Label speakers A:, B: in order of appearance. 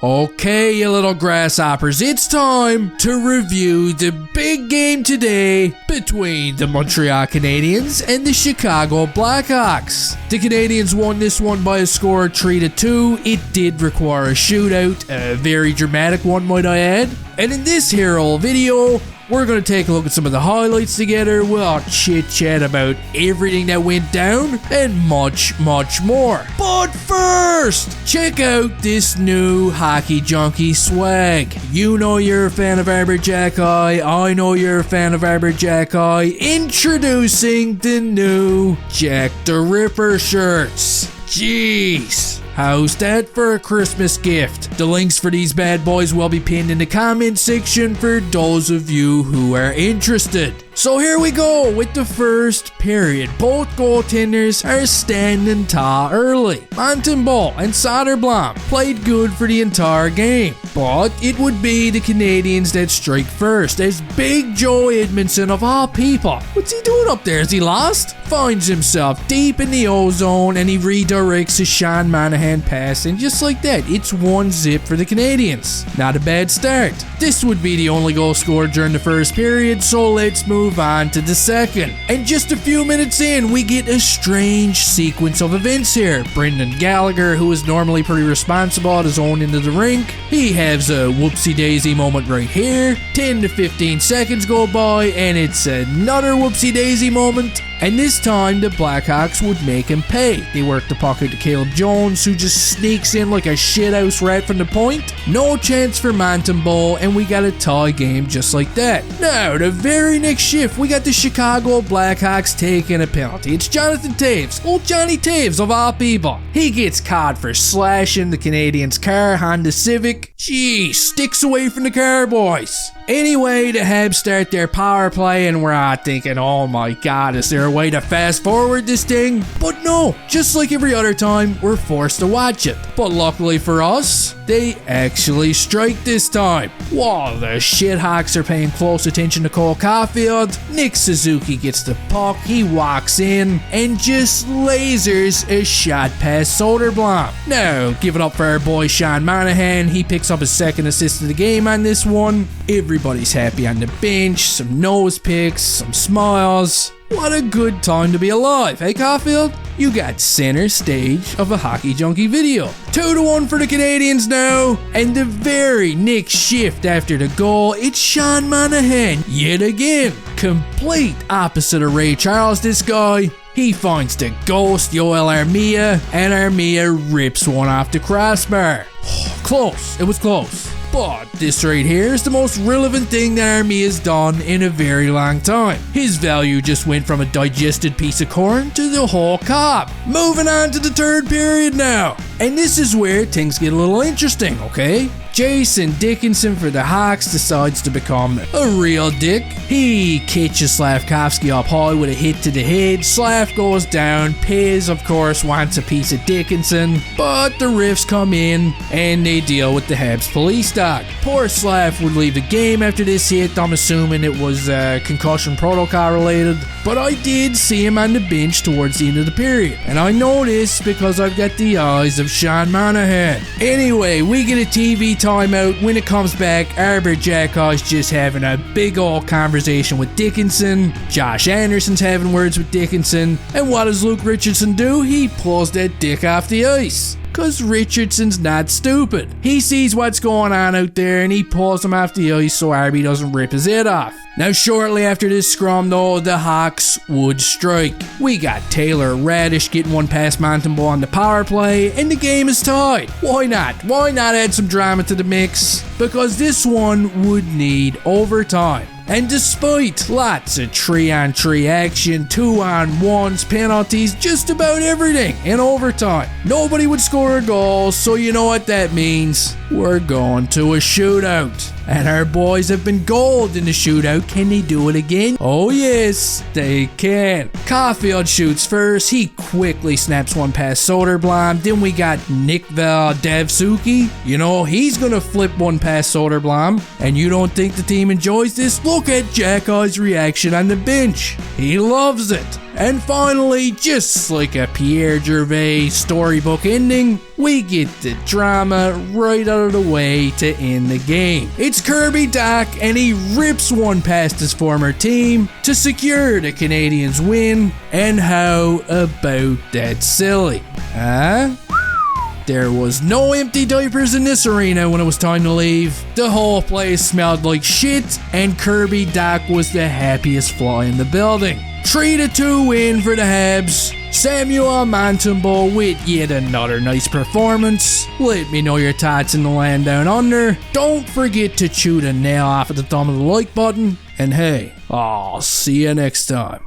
A: Okay, you little grasshoppers, it's time to review the big game today between the Montreal Canadiens and the Chicago Blackhawks. The Canadiens won this one by a score of 3-2. It did require a shootout, a very dramatic one might I add. And in this hero video, we're going to take a look at some of the highlights together. We'll chit-chat about everything that went down and much, much more. But first, check out this new Hockey Junkie swag. You know you're a fan of Arbor Jack Eye. I know you're a fan of Arbor Jack Eye. Introducing the new Jack the Ripper shirts. Jeez. How's that for a Christmas gift? The links for these bad boys will be pinned in the comment section for those of you who are interested. So here we go with the first period. Both goaltenders are standing tall early. Montembeault and Soderblom played good for the entire game, but it would be the Canadiens that strike first as Big Joe Edmondson of all people. What's he doing up there? Is he lost? Finds himself deep in the O-zone and he redirects his Sean Monahan pass, and just like that, it's 1-0 for the Canadiens. Not a bad start. This would be the only goal scored during the first period, so let's move on to the second. And just a few minutes in, we get a strange sequence of events here. Brendan Gallagher, who is normally pretty responsible at his own end of the rink, he has a whoopsie-daisy moment right here. 10 to 15 seconds go by, and it's another whoopsie-daisy moment. And this time, the Blackhawks would make him pay. They work the puck out to Caleb Jones, who just sneaks in like a shithouse rat from the point. No chance for Montembeault, and we got a tie game just like that. Now, the very next shift, we got the Chicago Blackhawks taking a penalty. It's Jonathan Toews, old Johnny Toews of all people. He gets caught for slashing the Canadiens' car, Honda Civic. Gee, sticks away from the car, boys. Anyway, the Habs start their power play, and we're all thinking, oh my god, is there a way to fast forward this thing? But no, just like every other time, we're forced to watch it. But luckily for us, they actually strike this time. While the shithawks are paying close attention to Cole Caulfield, Nick Suzuki gets the puck, he walks in, and just lasers a shot past Soderblom. Now, give it up for our boy Sean Monahan. He picks up his second assist of the game on this one. Everybody's happy on the bench, some nose picks, some smiles. What a good time to be alive, hey Caulfield? You got center stage of a Hockey Junkie video. 2-1 for the Canadiens now, and the very next shift after the goal, it's Sean Monahan yet again. Complete opposite of Ray Charles, this guy. He finds the ghost Yoel Armia, and Armia rips one off the crossbar. Close, it was close. But this right here is the most relevant thing that Armia has done in a very long time. His value just went from a digested piece of corn to the whole cob. Moving on to the third period now. And this is where things get a little interesting, okay? Jason Dickinson for the Hawks decides to become a real dick. He catches Slavkovsky up high with a hit to the head. Slav goes down. Pez, of course, wants a piece of Dickinson, but the refs come in and they deal with the Habs police dog. Poor Slav would leave the game after this hit. I'm assuming it was concussion protocol related, but I did see him on the bench towards the end of the period, and I know this because I've got the eyes of Sean Monahan. Anyway, we get a TV timeout. When it comes back, Arbor Jack Eye's just having a big old conversation with Dickinson. Josh Anderson's having words with Dickinson. And what does Luke Richardson do? He pulls that dick off the ice. Cause Richardson's not stupid. He sees what's going on out there and he pulls him off the ice so Arby doesn't rip his head off. Now shortly after this scrum though, the Hawks would strike. We got Taylor Radish getting one past Montembeault on the power play, and the game is tied. Why not? Why not add some drama to the mix? Because this one would need overtime. And despite lots of 3-on-3 action, 2-on-1s, penalties, just about everything in overtime, nobody would score a goal, so you know what that means. We're going to a shootout. And our boys have been gold in the shootout. Can they do it again? Oh yes, they can. Caulfield shoots first. He quickly snaps one past Soderblom. Then we got Nick Davsuki. You know, he's gonna flip one past Soderblom. And you don't think the team enjoys this? Look at Jack Eye's reaction on the bench. He loves it. And finally, just like a Pierre Gervais storybook ending, we get the drama right out of the way to end the game. It's Kirby Dach, and he rips one past his former team to secure the Canadiens' win. And how about that silly? Huh? There was no empty diapers in this arena when it was time to leave. The whole place smelled like shit, and Kirby Dach was the happiest fly in the building. 3-2 win for the Habs. Samuel Montembeault with yet another nice performance. Let me know your thoughts in the land down under. Don't forget to chew the nail off at the thumb of the like button. And hey, I'll see you next time.